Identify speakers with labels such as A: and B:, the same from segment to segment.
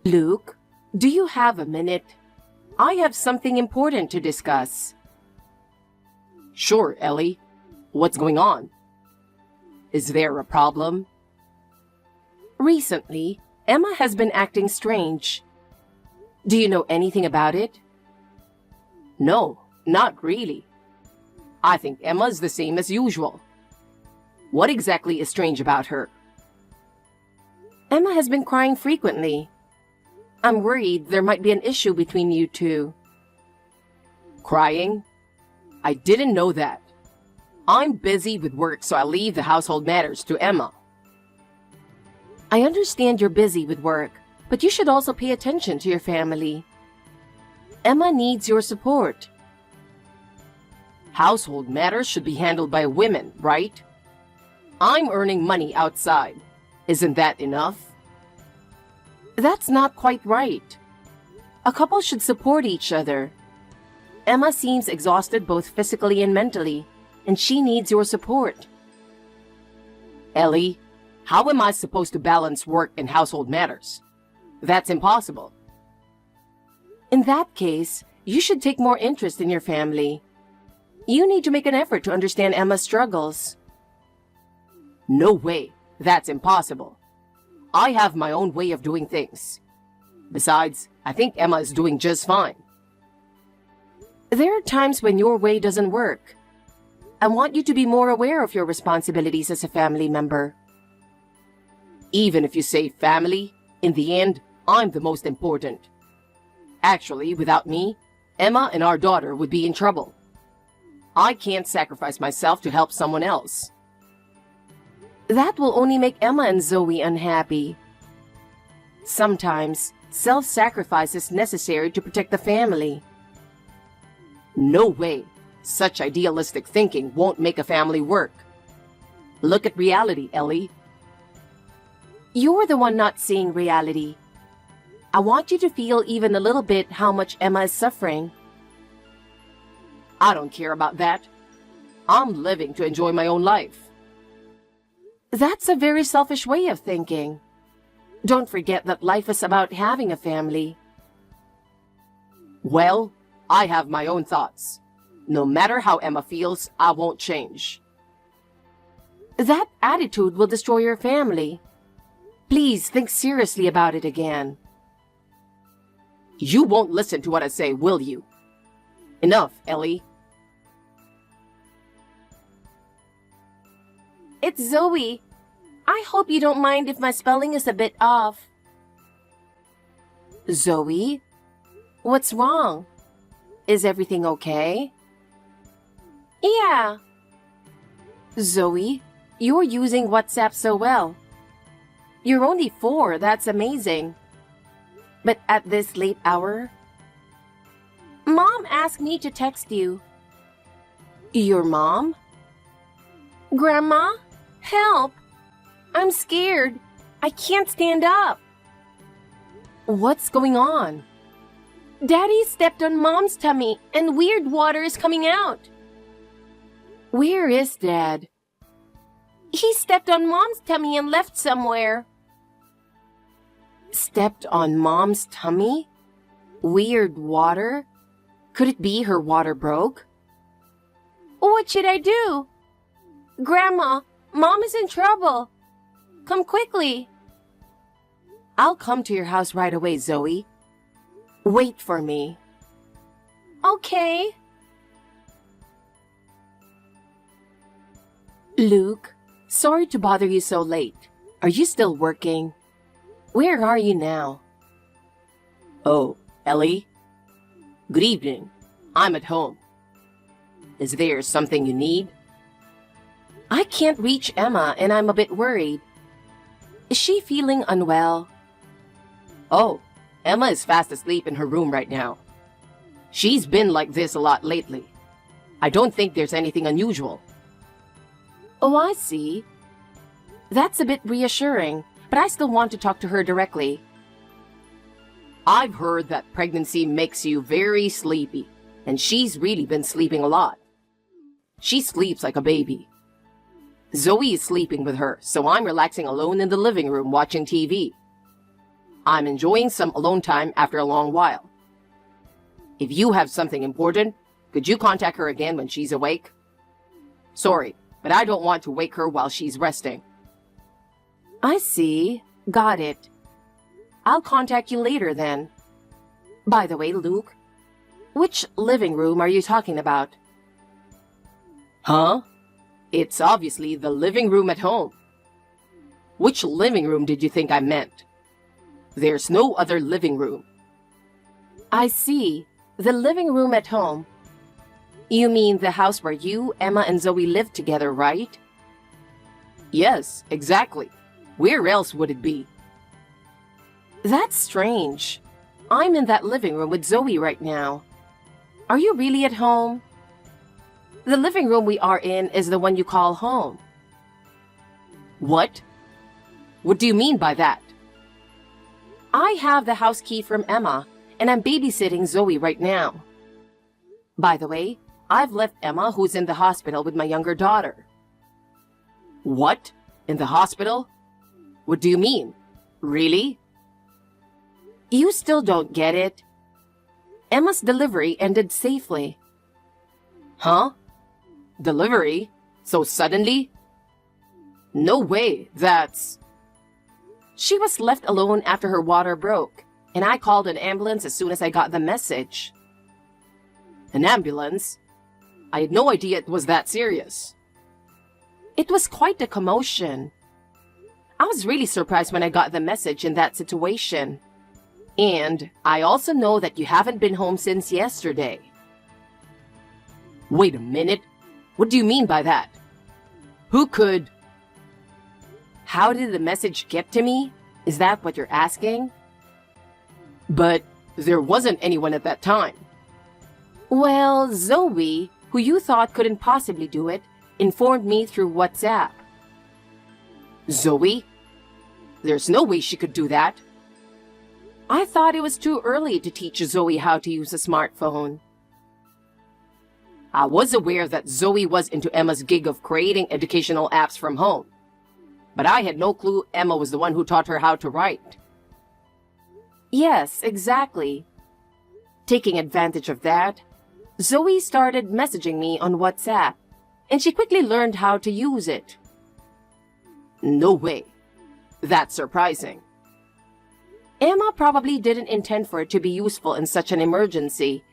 A: Luke, do you have a minute? I have something important to discuss.
B: Sure, Ellie. What's going on? Is there a problem?
A: Recently, Emma has been acting strange. Do you know anything about it?
B: No, not really. I think Emma's the same as usual. What exactly is strange about her?
A: Emma has been crying frequently. I'm worried there might be an issue between you two.
B: Crying? I didn't know that. I'm busy with work, so I leave the household matters to Emma.
A: I understand you're busy with work, but you should also pay attention to your family. Emma needs your support.
B: Household matters should be handled by women, right? I'm earning money outside. Isn't that enough?
A: That's not quite right. A couple should support each other. Emma seems exhausted both physically and mentally, and she needs your support.
B: Ellie, how am I supposed to balance work and household matters? That's impossible.
A: In that case, you should take more interest in your family. You need to make an effort to understand Emma's struggles.
B: No way. That's impossible. I have my own way of doing things. Besides, I think Emma is doing just fine.
A: There are times when your way doesn't work. I want you to be more aware of your responsibilities as a family member.
B: Even if you say family, in the end, I'm the most important. Actually, without me, Emma and our daughter would be in trouble. I can't sacrifice myself to help someone else.
A: That will only make Emma and Zoe unhappy. Sometimes, self-sacrifice is necessary to protect the family.
B: No way. Such idealistic thinking won't make a family work. Look at reality, Ellie.
A: You're the one not seeing reality. I want you to feel even a little bit how much Emma is suffering.
B: I don't care about that. I'm living to enjoy my own life.
A: That's a very selfish way of thinking. Don't forget that life is about having a family.
B: Well, I have my own thoughts. No matter how Emma feels, I won't change.
A: That attitude will destroy your family. Please think seriously about it again.
B: You won't listen to what I say, will you? Enough, Ellie.
A: It's Zoe. I hope you don't mind if my spelling is a bit off. Zoe? What's wrong? Is everything okay? Yeah. Zoe, you're using WhatsApp so well. You're only 4, that's amazing. But at this late hour? Mom asked me to text you. Your mom? Grandma? Help! I'm scared. I can't stand up. What's going on? Daddy stepped on Mom's tummy and weird water is coming out. Where is Dad? He stepped on Mom's tummy and left somewhere. Stepped on Mom's tummy? Weird water? Could it be her water broke? What should I do? Grandma, Mom is in trouble. Come quickly. I'll come to your house right away, Zoe. Wait for me. Okay. Luke, sorry to bother you so late. Are you still working? Where are you now?
B: Oh, Ellie? Good evening. I'm at home. Is there something you need?
A: I can't reach Emma and I'm a bit worried. Is she feeling unwell?
B: Oh, Emma is fast asleep in her room right now. She's been like this a lot lately. I don't think there's anything unusual.
A: Oh, I see. That's a bit reassuring, but I still want to talk to her directly.
B: I've heard that pregnancy makes you very sleepy, and she's really been sleeping a lot. She sleeps like a baby. Zoe is sleeping with her, so I'm relaxing alone in the living room watching TV. I'm enjoying some alone time after a long while. If you have something important, could you contact her again when she's awake? Sorry, but I don't want to wake her while she's resting.
A: I see. Got it. I'll contact you later then. By the way, Luke, which living room are you talking about?
B: Huh? It's obviously the living room at home. Which living room did you think I meant? There's no other living room.
A: I see. The living room at home. You mean the house where you, Emma, and Zoe live together, right?
B: Yes, exactly. Where else would it be?
A: That's strange. I'm in that living room with Zoe right now. Are you really at home? The living room we are in is the one you call home.
B: What? What do you mean by that?
A: I have the house key from Emma, and I'm babysitting Zoe right now. By the way, I've left Emma, who's in the hospital, with my younger daughter.
B: What? In the hospital? What do you mean? Really?
A: You still don't get it? Emma's delivery ended safely.
B: Huh? Delivery? So suddenly? No way, that's...
A: She was left alone after her water broke, and I called an ambulance as soon as I got the message.
B: An ambulance? I had no idea it was that serious.
A: It was quite a commotion. I was really surprised when I got the message in that situation.
B: And I also know that you haven't been home since yesterday. Wait a minute. What do you mean by that? Who could...
A: How did the message get to me? Is that what you're asking?
B: But there wasn't anyone at that time.
A: Well, Zoe, who you thought couldn't possibly do it, informed me through WhatsApp.
B: Zoe? There's no way she could do that.
A: I thought it was too early to teach Zoe how to use a smartphone.
B: I was aware that Zoe was into Emma's gig of creating educational apps from home. But I had no clue Emma was the one who taught her how to write.
A: Yes, exactly. Taking advantage of that, Zoe started messaging me on WhatsApp, and she quickly learned how to use it.
B: No way. That's surprising.
A: Emma probably didn't intend for it to be useful in such an emergency,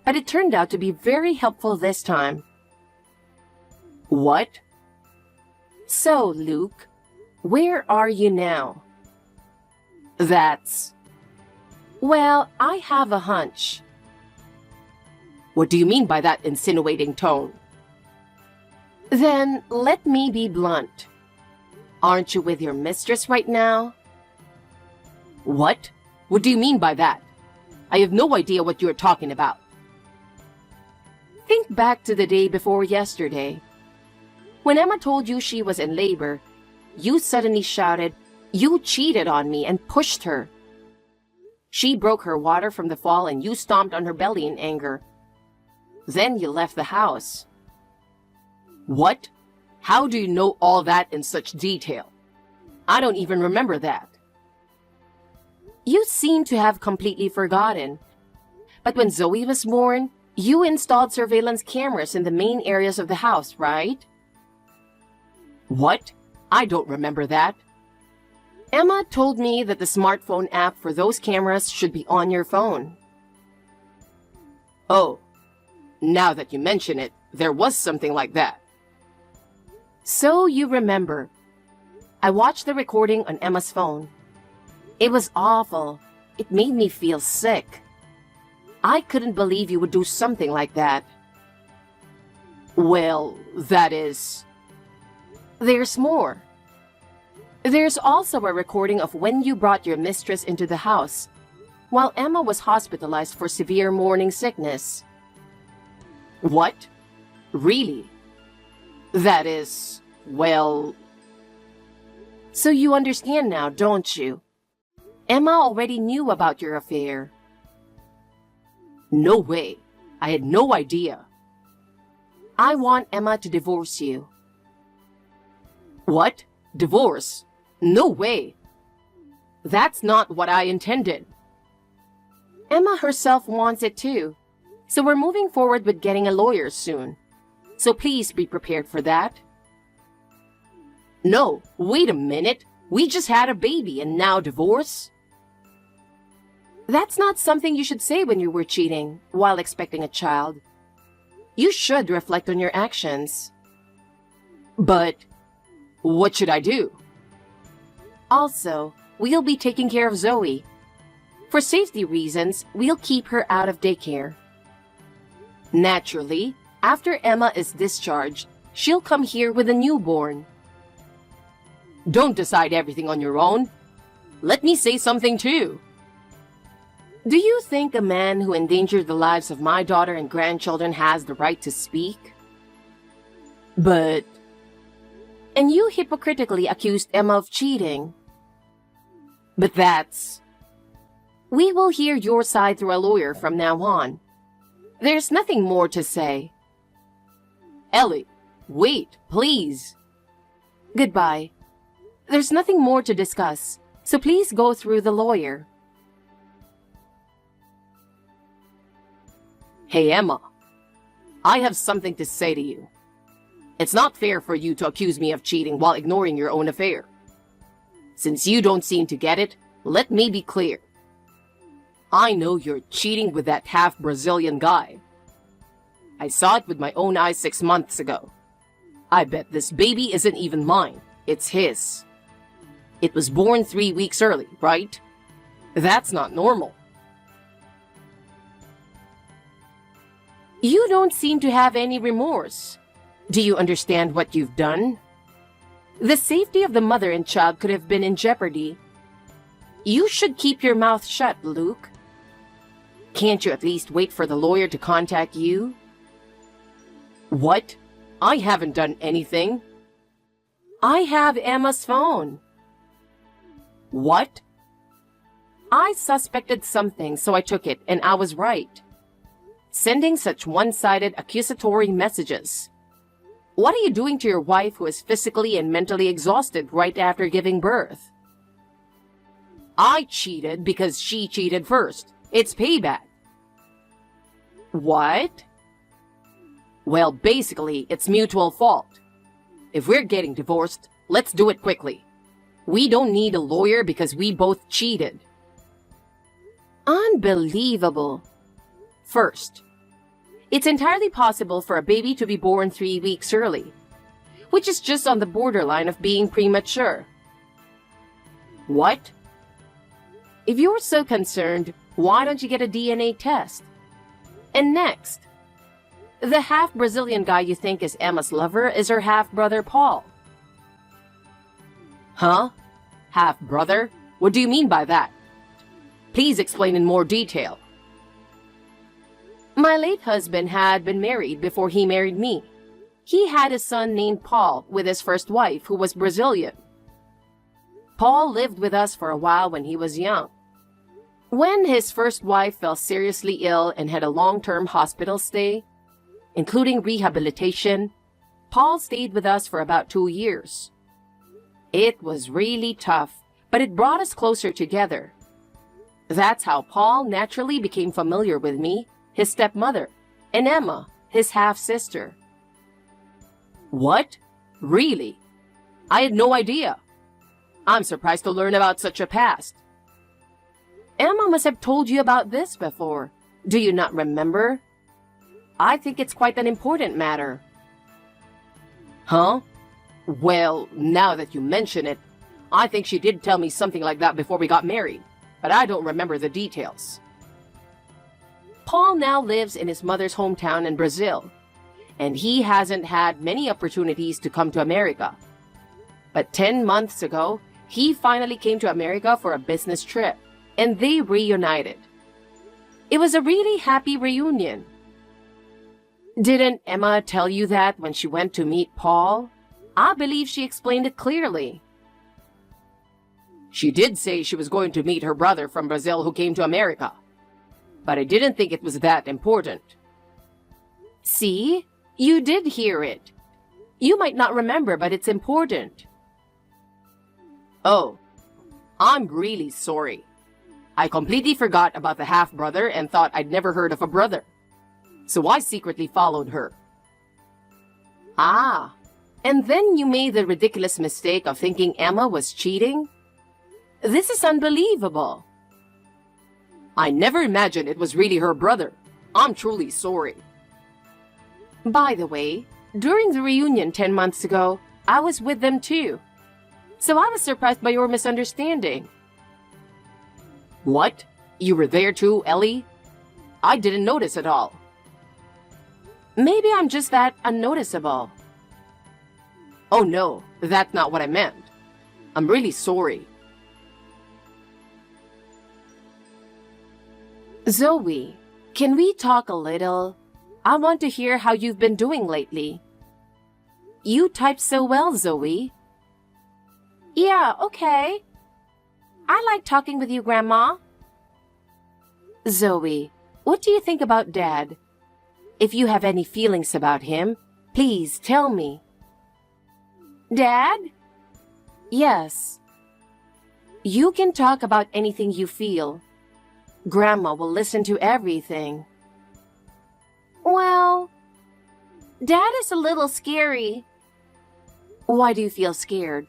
A: but it turned out to be very helpful this time.
B: What?
A: So, Luke, where are you now?
B: That's...
A: Well, I have a hunch.
B: What do you mean by that insinuating tone?
A: Then let me be blunt. Aren't you with your mistress right now?
B: What? What do you mean by that? I have no idea what you're talking about.
A: Think back to the day before yesterday. When Emma told you she was in labor, you suddenly shouted, "You cheated on me," and pushed her. She broke her water from the fall and you stomped on her belly in anger. Then you left the house.
B: What? How do you know all that in such detail? I don't even remember that.
A: You seem to have completely forgotten. But when Zoe was born, you installed surveillance cameras in the main areas of the house, right?
B: What? I don't remember that.
A: Emma told me that the smartphone app for those cameras should be on your phone.
B: Oh, now that you mention it, there was something like that.
A: So you remember. I watched the recording on Emma's phone. It was awful. It made me feel sick. I couldn't believe you would do something like that.
B: Well, that is...
A: There's more. There's also a recording of when you brought your mistress into the house, while Emma was hospitalized for severe morning sickness.
B: What? Really? That is... well...
A: So you understand now, don't you? Emma already knew about your affair.
B: No way. I had no idea.
A: I want Emma to divorce you.
B: What? Divorce? No way. That's not what I intended.
A: Emma herself wants it too. So we're moving forward with getting a lawyer soon. So please be prepared for that.
B: No, wait a minute. We just had a baby and now divorce?
A: That's not something you should say when you were cheating while expecting a child. You should reflect on your actions.
B: But what should I do?
A: Also, we'll be taking care of Zoe. For safety reasons, we'll keep her out of daycare. Naturally, after Emma is discharged, she'll come here with a newborn.
B: Don't decide everything on your own. Let me say something too.
A: Do you think a man who endangered the lives of my daughter and grandchildren has the right to speak?
B: But...
A: And you hypocritically accused Emma of cheating.
B: But that's...
A: We will hear your side through a lawyer from now on. There's nothing more to say.
B: Ellie, wait, please.
A: Goodbye. There's nothing more to discuss, so please go through the lawyer.
B: Hey, Emma. I have something to say to you. It's not fair for you to accuse me of cheating while ignoring your own affair. Since you don't seem to get it, let me be clear. I know you're cheating with that half-Brazilian guy. I saw it with my own eyes 6 months ago. I bet this baby isn't even mine. It's his. It was born 3 weeks early, right? That's not normal.
A: You don't seem to have any remorse. Do you understand what you've done? The safety of the mother and child could have been in jeopardy. You should keep your mouth shut, Luke. Can't you at least wait for the lawyer to contact you?
B: What? I haven't done anything.
A: I have Emma's phone.
B: What?
A: I suspected something, so I took it, and I was right. Sending such one-sided accusatory messages. What are you doing to your wife who is physically and mentally exhausted right after giving birth?
B: I cheated because she cheated first. It's payback.
A: What?
B: Well, basically, it's mutual fault. If we're getting divorced, let's do it quickly. We don't need a lawyer because we both cheated.
A: Unbelievable. First, it's entirely possible for a baby to be born 3 weeks early, which is just on the borderline of being premature.
B: What?
A: If you're so concerned, why don't you get a DNA test? And next, the half-Brazilian guy you think is Emma's lover is her half-brother Paul.
B: Huh? Half-brother? What do you mean by that? Please explain in more detail.
A: My late husband had been married before he married me. He had a son named Paul with his first wife, who was Brazilian. Paul lived with us for a while when he was young. When his first wife fell seriously ill and had a long-term hospital stay, including rehabilitation, Paul stayed with us for about 2 years. It was really tough, but it brought us closer together. That's how Paul naturally became familiar with me, his stepmother, and Emma, his half-sister.
B: What? Really? I had no idea. I'm surprised to learn about such a past.
A: Emma must have told you about this before. Do you not remember? I think it's quite an important matter.
B: Huh? Well, now that you mention it, I think she did tell me something like that before we got married, but I don't remember the details.
A: Paul now lives in his mother's hometown in Brazil, and he hasn't had many opportunities to come to America. But 10 months ago, he finally came to America for a business trip, and they reunited. It was a really happy reunion. Didn't Emma tell you that when she went to meet Paul? I believe she explained it clearly.
B: She did say she was going to meet her brother from Brazil who came to America, but I didn't think it was that important.
A: See? You did hear it. You might not remember, but it's important.
B: Oh, I'm really sorry. I completely forgot about the half-brother and thought I'd never heard of a brother. So I secretly followed her. Ah, and then you made the ridiculous mistake of thinking Emma was cheating? This is unbelievable. I never imagined it was really her brother. I'm truly sorry. By the way, during the reunion 10 months ago, I was with them too. So I was surprised by your misunderstanding. What? You were there too, Ellie? I didn't notice at all. Maybe I'm just that unnoticeable. Oh no, that's not what I meant. I'm really sorry. Zoe, can we talk a little? I want to hear how you've been doing lately. You type so well, Zoe. Yeah, okay. I like talking with you, Grandma. Zoe, what do you think about Dad? If you have any feelings about him, please tell me. Dad? Yes. You can talk about anything you feel. Grandma will listen to everything. Well, Dad is a little scary. Why do you feel scared?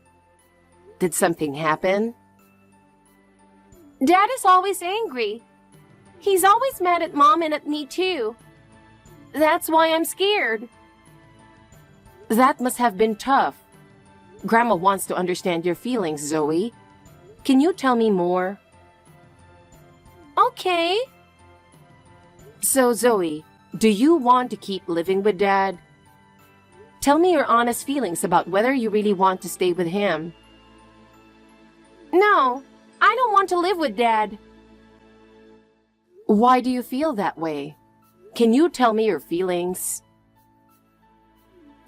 B: Did something happen? Dad is always angry. He's always mad at Mom and at me too. That's why I'm scared. That must have been tough. Grandma wants to understand your feelings, Zoe. Can you tell me more? Okay. So, Zoe, do you want to keep living with Dad? Tell me your honest feelings about whether you really want to stay with him. No, I don't want to live with Dad. Why do you feel that way? Can you tell me your feelings?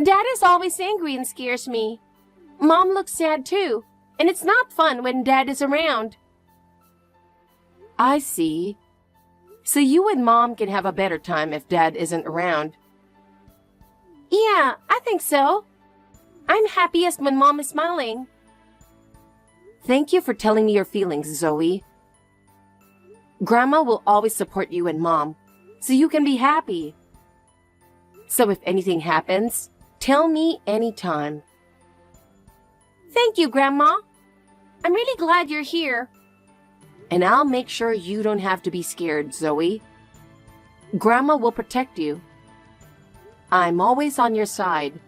B: Dad is always angry and scares me. Mom looks sad too, and it's not fun when Dad is around. I see. So you and Mom can have a better time if Dad isn't around. Yeah, I think so. I'm happiest when Mom is smiling. Thank you for telling me your feelings, Zoe. Grandma will always support you and Mom, so you can be happy. So if anything happens, tell me anytime. Thank you, Grandma. I'm really glad you're here. And I'll make sure you don't have to be scared, Zoe. Grandma will protect you. I'm always on your side.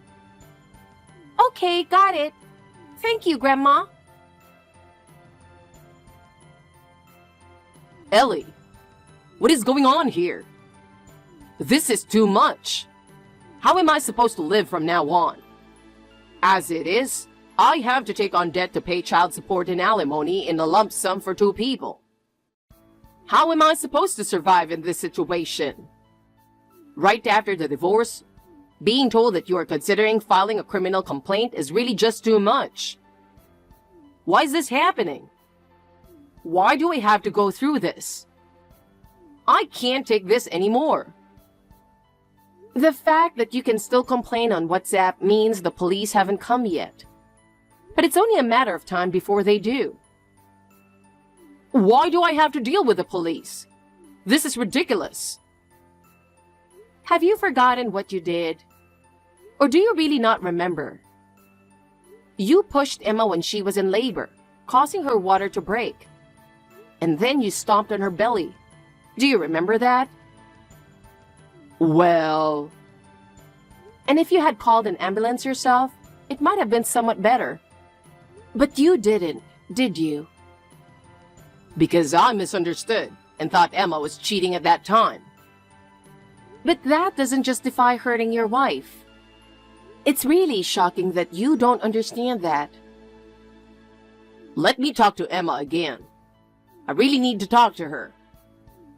B: Okay, got it. Thank you, Grandma. Ellie, what is going on here? This is too much. How am I supposed to live from now on? As it is, I have to take on debt to pay child support and alimony in a lump sum for 2 people. How am I supposed to survive in this situation? Right after the divorce, being told that you are considering filing a criminal complaint is really just too much. Why is this happening? Why do I have to go through this? I can't take this anymore. The fact that you can still complain on WhatsApp means the police haven't come yet. But it's only a matter of time before they do. Why do I have to deal with the police? This is ridiculous. Have you forgotten what you did? Or do you really not remember? You pushed Emma when she was in labor, causing her water to break. And then you stomped on her belly. Do you remember that? Well... And if you had called an ambulance yourself, it might have been somewhat better. But you didn't, did you? Because I misunderstood and thought Emma was cheating at that time. But that doesn't justify hurting your wife. It's really shocking that you don't understand that. Let me talk to Emma again. I really need to talk to her.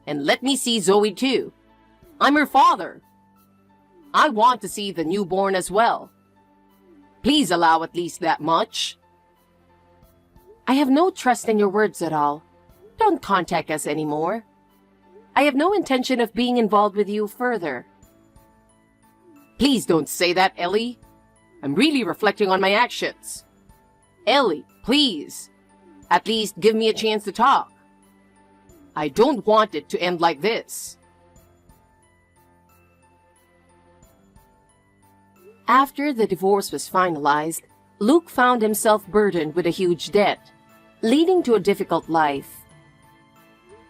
B: And let me see Zoe too. I'm her father. I want to see the newborn as well. Please allow at least that much. I have no trust in your words at all. Don't contact us anymore. I have no intention of being involved with you further. Please don't say that, Ellie. I'm really reflecting on my actions. Ellie, please. At least give me a chance to talk. I don't want it to end like this.
A: After the divorce was finalized, Luke found himself burdened with a huge debt, leading to a difficult life.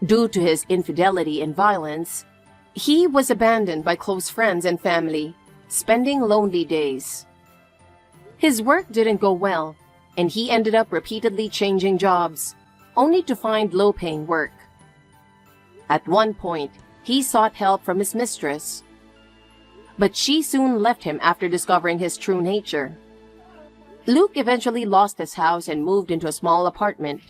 A: Due to his infidelity and violence, he was abandoned by close friends and family, spending lonely days. His work didn't go well, and he ended up repeatedly changing jobs, only to find low-paying work. At one point, he sought help from his mistress, but she soon left him after discovering his true nature. Luke eventually lost his house and moved into a small apartment.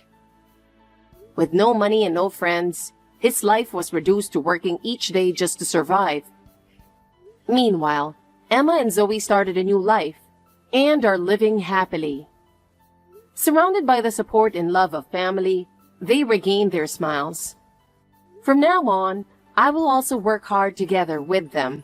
A: With no money and no friends, his life was reduced to working each day just to survive. Meanwhile, Emma and Zoe started a new life and are living happily. Surrounded by the support and love of family, they regained their smiles. From now on, I will also work hard together with them.